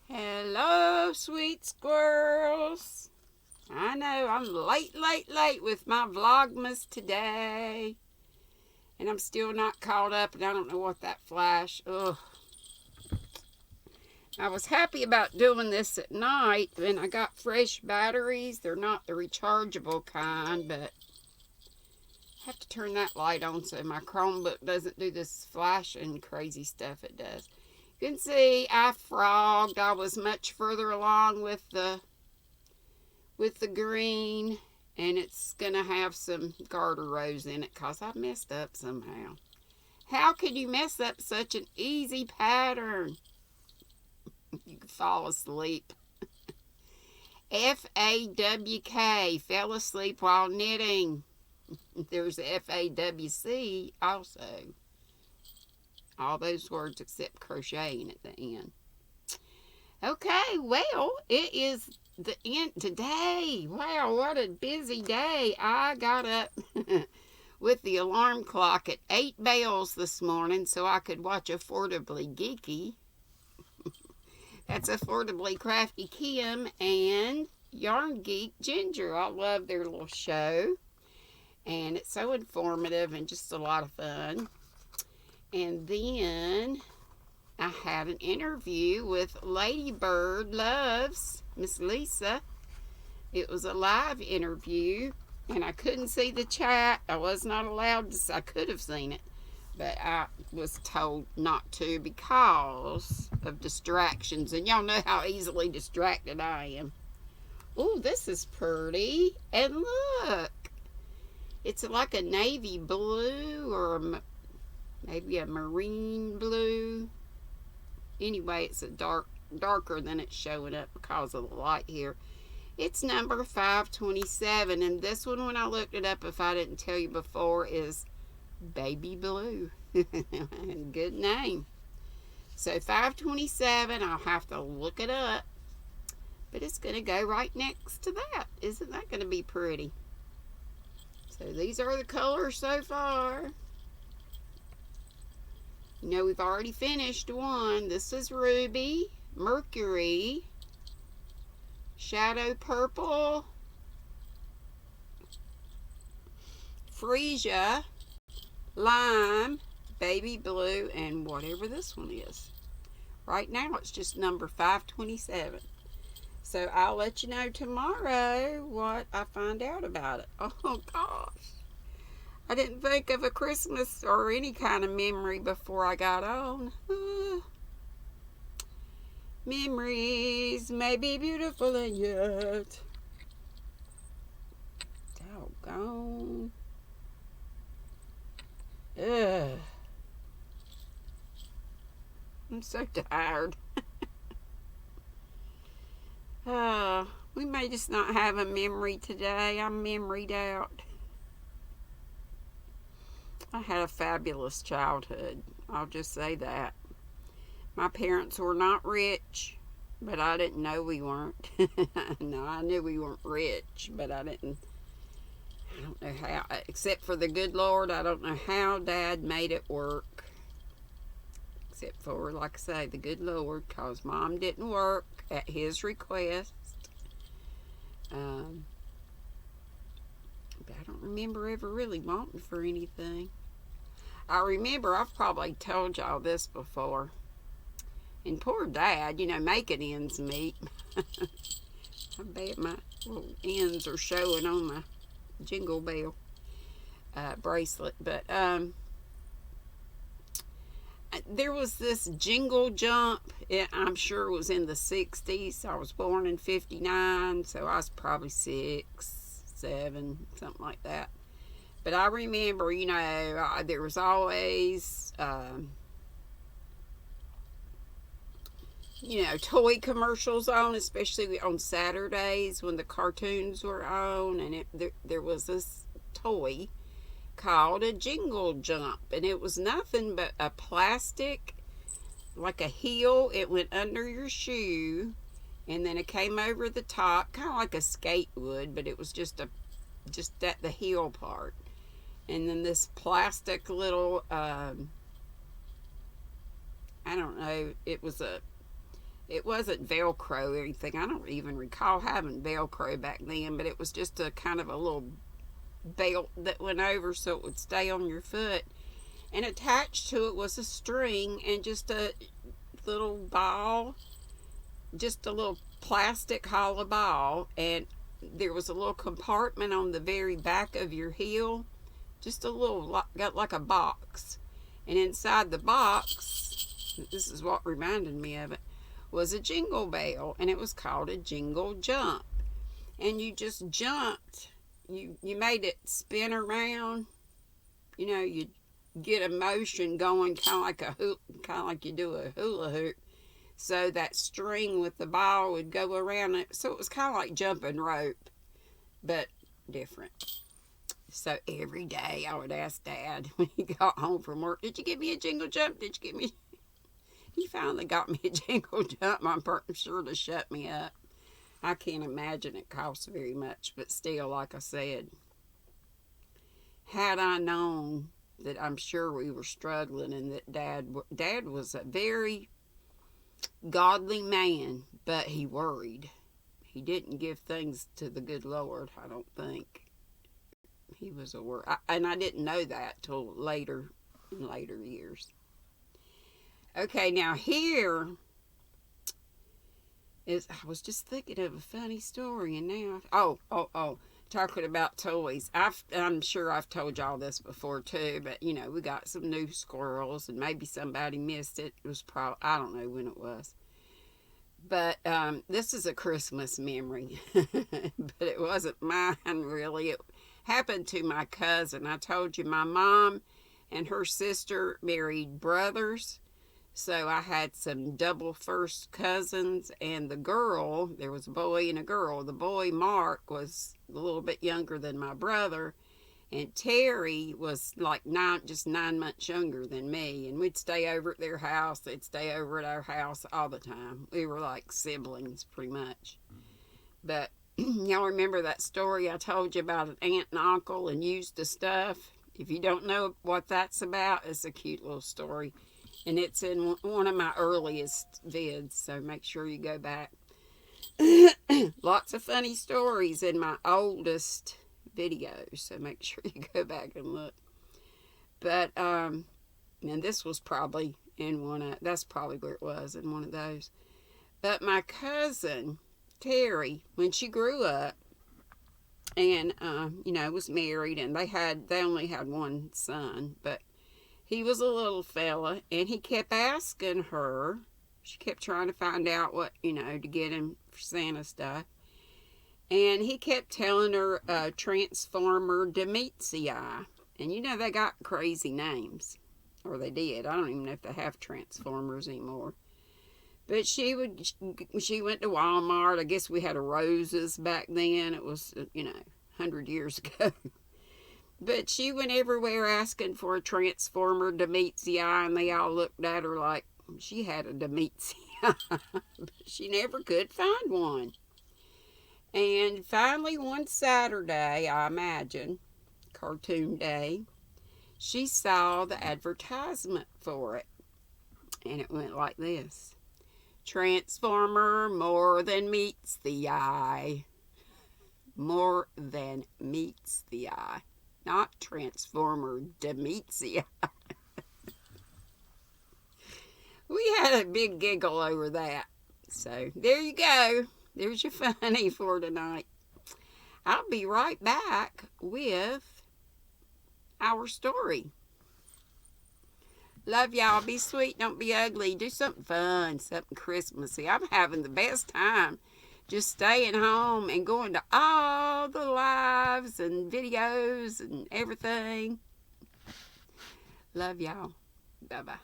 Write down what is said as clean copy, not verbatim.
Hello, sweet squirrels. I know I'm late with my Vlogmas today. And I'm still not caught up, and I don't know what that flash. Ugh. I was happy about doing this at night, and I got fresh batteries. They're not the rechargeable kind, but I have to turn that light on so my Chromebook doesn't do this flashing crazy stuff it does. You can see I frogged. I was much further along with the green, and it's gonna have some garter rows in it because I messed up somehow. How could you mess up such an easy pattern? You could fall asleep. FAWK, fell asleep while knitting. There's FAWC also. All those words except crocheting at the end. Okay, well, it is the end today. Wow, what a busy day. I got up with the alarm clock at 8 bells this morning so I could watch Affordably Geeky. That's Affordably Crafty Kim and Yarn Geek Ginger. I love their little show. And it's so informative and just a lot of fun. And then I had an interview with Ladybird Loves, Miss Lisa. It was a live interview, and I couldn't see the chat. I was not allowed to. I could have seen it, but I was told not to because of distractions. And y'all know how easily distracted I am. Oh, this is pretty. And look, it's like a navy blue or maybe a marine blue. Anyway, it's a darker than it's showing up because of the light here. It's number 527, and this one, when I looked it up, if I didn't tell you before, is Baby Blue. Good name. So 527, I'll have to look it up, but it's going to go right next to that. Isn't that going to be pretty? So these are the colors so far. You know, we've already finished one. This is Ruby, Mercury, Shadow Purple, Freesia, Lime, Baby Blue, and whatever this one is. Right now, it's just number 527. So I'll let you know tomorrow what I find out about it. Oh, gosh. I didn't think of a Christmas or any kind of memory before I got on. Memories may be beautiful and yet doggone. Ugh. I'm so tired. We may just not have a memory today. I'm memoried out. I had a fabulous childhood. I'll just say that. My parents were not rich, but I didn't know we weren't. No, I knew we weren't rich, but I don't know how. Except for the good Lord, I don't know how Dad made it work. Except for, like I say, the good Lord, because Mom didn't work at his request. But I don't remember ever really wanting for anything. I remember, I've probably told y'all this before. And poor Dad, you know, making ends meet. I bet my little ends are showing on my Jingle Bell bracelet. But there was this jingle jump. I'm sure it was in the 60s. I was born in 59, so I was probably 6, 7, something like that. But I remember, you know, there was always, you know, toy commercials on, especially on Saturdays when the cartoons were on. And there was this toy called a jingle jump. And it was nothing but a plastic, like a heel. It went under your shoe. And then it came over the top, kind of like a skate would, but it was just at the heel part. And then this plastic little, I don't know, it was a It wasn't Velcro or anything. I don't even recall having Velcro back then, but it was just a kind of a little belt that went over so it would stay on your foot. And attached to it was a string and just a little ball, just a little plastic hollow ball. And there was a little compartment on the very back of your heel, just a little, got like a box. And inside the box, this is what reminded me of it, was a jingle bell, and it was called a jingle jump. And you just jumped, you made it spin around, you get a motion going, kind of like you do a hula hoop. So that string with the ball would go around it. So it was kind of like jumping rope, but different. So every day I would ask Dad when he got home from work, "Did you give me a jingle jump? Did you give me?" He finally got me a jingle jump. I'm sure to shut me up. I can't imagine it costs very much, but still, like I said, had I known that I'm sure we were struggling and that Dad was a very godly man, but he worried. He didn't give things to the good Lord, I don't think. He was a worry. And I didn't know that till later, in later years. Okay, now here is, I was just thinking of a funny story, and now, talking about toys. I'm sure I've told y'all this before too, but we got some new squirrels, and maybe somebody missed it. It was probably, I don't know when it was. But this is a Christmas memory, but it wasn't mine really. It happened to my cousin. I told you my mom and her sister married brothers. So I had some double first cousins, and the girl, there was a boy and a girl. The boy, Mark, was a little bit younger than my brother, and Terry was like just 9 months younger than me. And we'd stay over at their house. They'd stay over at our house all the time. We were like siblings, pretty much. But y'all remember that story I told you about an aunt and uncle and used the stuff? If you don't know what that's about, it's a cute little story. And it's in one of my earliest vids, so make sure you go back. Lots of funny stories in my oldest videos, so make sure you go back and look. But, and this was probably that's probably where it was, in one of those. But my cousin, Terry, when she grew up, and, was married, and they only had one son, but he was a little fella, and he kept asking her. She kept trying to find out what, to get him for Santa stuff. And he kept telling her Transformer Demetzii. And they got crazy names. Or they did. I don't even know if they have Transformers anymore. But she went to Walmart. I guess we had a Roses back then. It was, 100 years ago. But she went everywhere asking for a Transformer Demetzii, and they all looked at her like she had a Demetzii. But she never could find one. And finally, one Saturday, I imagine, cartoon day, she saw the advertisement for it. And it went like this: Transformer more than meets the eye. More than meets the eye. Not Transformer Demetzii. We had a big giggle over that. So, there you go. There's your funny for tonight. I'll be right back with our story. Love y'all. Be sweet. Don't be ugly. Do something fun. Something Christmassy. I'm having the best time just staying home and going to all the lives and videos and everything. Love y'all. Bye-bye.